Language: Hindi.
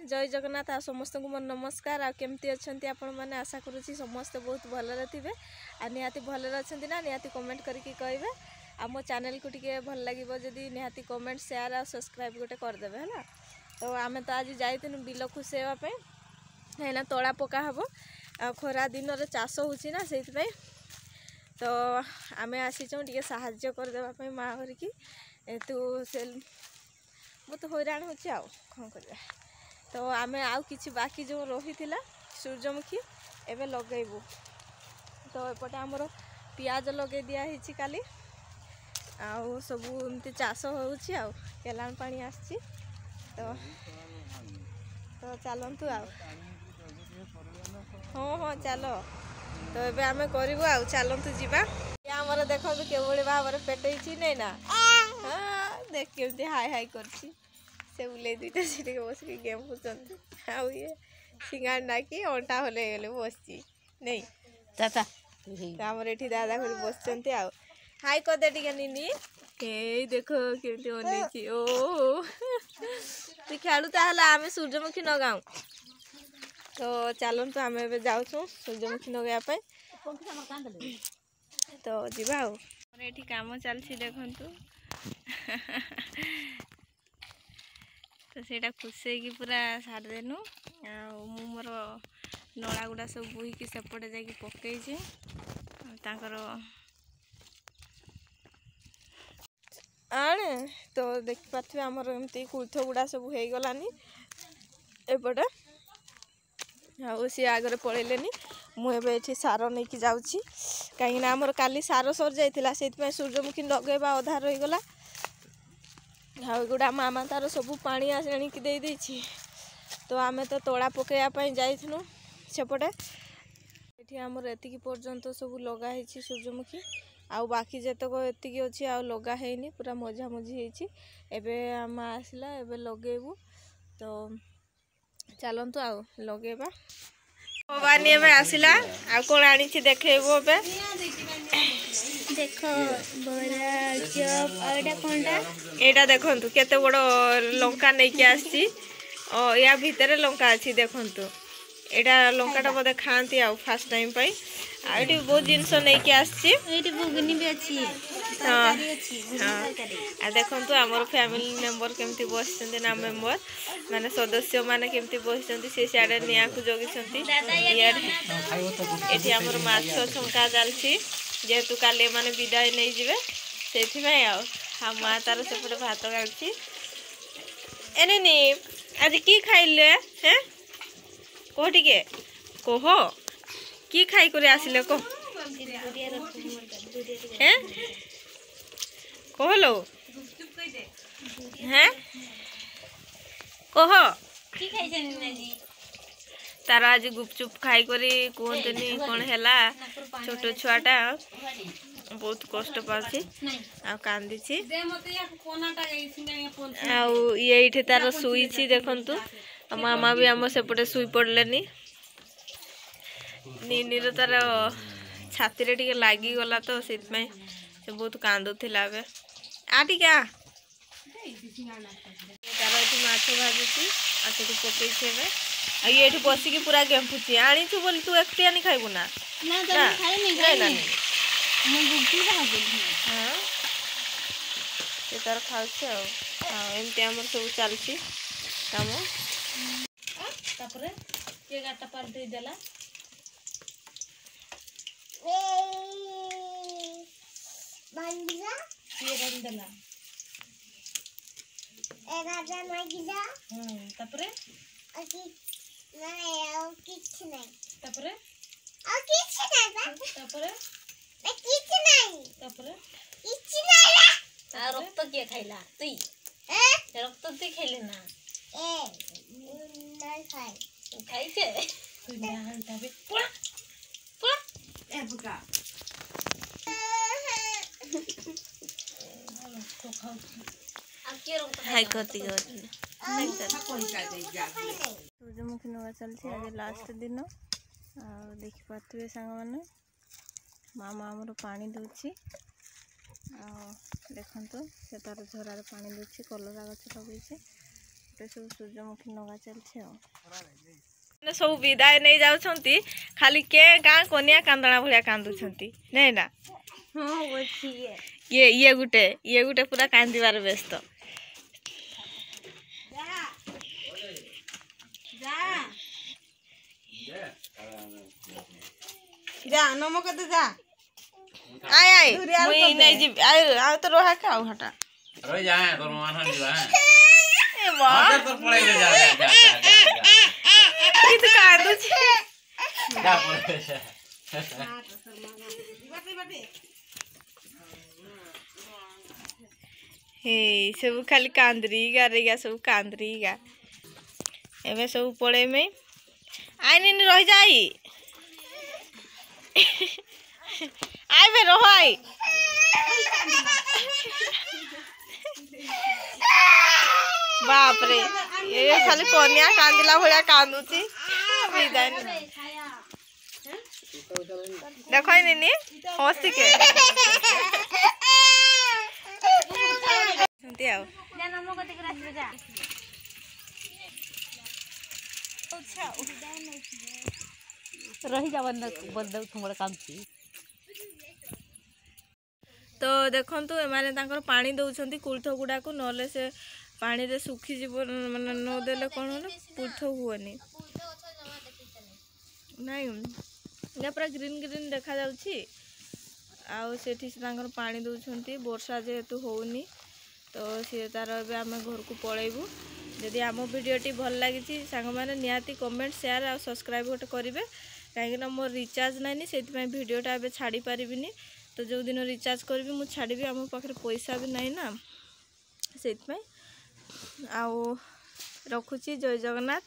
जय जगन्नाथ आ समस्त को मोर नमस्कार। आ केमती अच्छंती आपण माने आशा करूची समस्त बहुत भलरे थिबे। आ निहाती भलरे अच्छंती ना निहाती कमेंट करके कहबे। आ मो चैनल को टिके भल लागिबो जदी निहाती कमेंट शेयर आ सब्सक्राइब गोटे कर देबे हला। तो आमे तो आज जाइतिनु बिल खुसेवा पे हैना तोड़ा पका हबो। आ खरा दिन रे चाष होची ना सेति पे तो आमे आसी छौ टिके सहाय्य कर देबा पे मा हरि की तू से बहुत हैरान होची आ कोन करबे। तो आमे आउ किछि बाकी जो रही थिला सूर्यमुखी एबे लगेबू। तो एपटे हमर पियाज लगे दिया हिची काली आउ सब एमती चाष होची आ केलान पानी आछि। तो चलंतु आ हाँ चलो तो एबे आमे करबो आ चलंतु जीवा। या हमर देखो केवळे भाबरे पेटैछि नै ना। हां देख केमती हाय हाय करछि से उले दुईटा सीट बस के गेम खेलते आउ ये सिंगार नाकी अंटा होले गले बसची नहीं दादा हमर एठी दादा घर बसचंती आ हाय कर दे टिके निनी ए देखो केमती ओनेची ओ तू खेलु ताहले आमे सूर्यमुखी नगाऊ। तो चलन तो आमे एबे जाउ छु सूर्यमुखी नगाया पे तो जीवा आ एठी काम चलछि देखंतु। तो सेटा खुसे की पूरा साड़ देनु मोर नड़ा गुड़ा सब बोहीकि सेपटे जाकि पकईचे तांकर आने तो देखि पाथि हमर एमती कुल्थ गुड़ा सब हो गलानी एपटे आ सी आगरे पळेलेनी मु एबे एठी सारो नै कि जाउची काहे ना हमर काली सारो सर जाइतिला सेति पे सूर्यमुखी लगेबा आधा रही गला। हाँ गुड़ा मामा तार सब पानी आनिकी दे देछि। तो आमे तो तोड़ा पकैया पई जाइथनु सेपटे एठी हमर एतिकी पर्यंत सब लगा हेछि सूर्यमुखी आउ बाकी जेतक एतिकी अछि आ लगा हेनी पूरा मजा मजी हेछि। एबे आमा आसला एबे लगेबू तो चलंतु आ लगेबा भवानी एबे आसला आ कोन आनी छि देखेबो बे देखो बड़ा चप आउडा कोनटा एटा देखंतु केते बड़ लंका नै कि आसी ओ या भीतर लंका अछि देखंतु एटा लंकाटा बदे खांती आ फर्स्ट टाइम पई आ एटी बहुत जिंस नै कि आसी एटी बुगनी भी अछि तरकारी अछि तरकारी आ देखंतु हमर फैमिली मेंबर केमती बसचंती ना मेंबर माने सदस्य माने केमती बसचंती से साडे निया को जोगिसंती यार एटी हमर माछो छंका जालछि जेहेतु काले माने विदाय नै जिवे सेथि में आ हम मा तार सेपटे भात गालछि एने नी आज की खाइले हैं कोठी के कोहो की खाई करे आसिले को हैं कहलो हैं कह की खाइछन जी तारा आज गुपचुप खाई करी कहतनी कौन हैला छोट छुआटा बहुत कष्ट पाछि आ कांदीछि आ ये इठे तार सुईछि देखंतु मामा भी हम सेपटे सुई पड़लेनी नीनीर तार छाती रे टिके लागी गला तो सेत में से बहुत कांदुथिला बे आ टिके आ तार एठी माछ भाजुछि आ सेठी पकई छेबे आ ये एठी बसी की पूरा गेंफुछि आनी छु बोली तू एकटी आनी खाइबो ना ना तो खाई नहीं मु गुप्ती भाजु हां से तार खाउछि आ एमते हमर सब चलछि काम तापरे के गाटा पार दे देला बंदिया ये बंदला एगाजा मागिजा तापरे अकी नहीं आओ किछ नहीं तापरे आ किछ नहीं बा तापरे ए किछ नहीं तापरे किछ नहीं ला आ रक्त के खाइला तुई रक्त तुई खाइले ना नहीं खाई खाइछे तुई ना तबे पुरा पुरा ए बुका हाय करती सूर्यमुखी नवा चलती आज लास्ट दिन देखी पारे सांग मैंने मामा आमर पानी दूची देखु से तार झरार पानी दूची कलरा गछ लगे सब सूर्यमुखी नगा चलছে सब विदाय नहीं जाउछंती खाली के गाँ कोनिया कांदना भलिया कांदुछंती नहीं ना। हां ओछि ये गुटे पूरा कांदीबार व्यस्त जा नमक दे जा आय मुई नहीं जी आ तो रोहा का हटा रह जाए तोर मान हम जीवा ए वाह तो पड़े जा कित कांदु छी जा पड़े हे सब खाली कांदरी गारेगा सब कांदरीगा एमे सब पड़े में आइन रह जाई आइ बे रह आई बाप रे ये खाली कोनिया कांदिला भलिया कांदुची विदाय देखो निनी हंसी के सुनती आओ जा नमक दे के राख जा रही जा बंद तुमरे काम छी तो देखंतु एमाने तांकर पानी दउछंती कुल्थ गुडा को नले से पानी रे सुखी जीव माने न देले कोन पुल्थ हुअनी नहीं या पूरा ग्रीन ग्रीन देखा जाउछि आउ सेठी से तांकर पानी दउछंती वर्षा जेहेतु होउनी तो सी तार ए आम घर को पलैबू जदि आम भिडियोटी भल लगी सांग मैंने निहाती कमेंट शेयर और सब्सक्राइब गोटे करेंगे कहीं मोर रिचार्ज नाइनी से भिडियोटा ए छाड़ी पारिनी तो जो दिन रिचार्ज करी मुझे छाड़ी आम पाखे पैसा भी नाई ना से रखुची जय जगन्नाथ।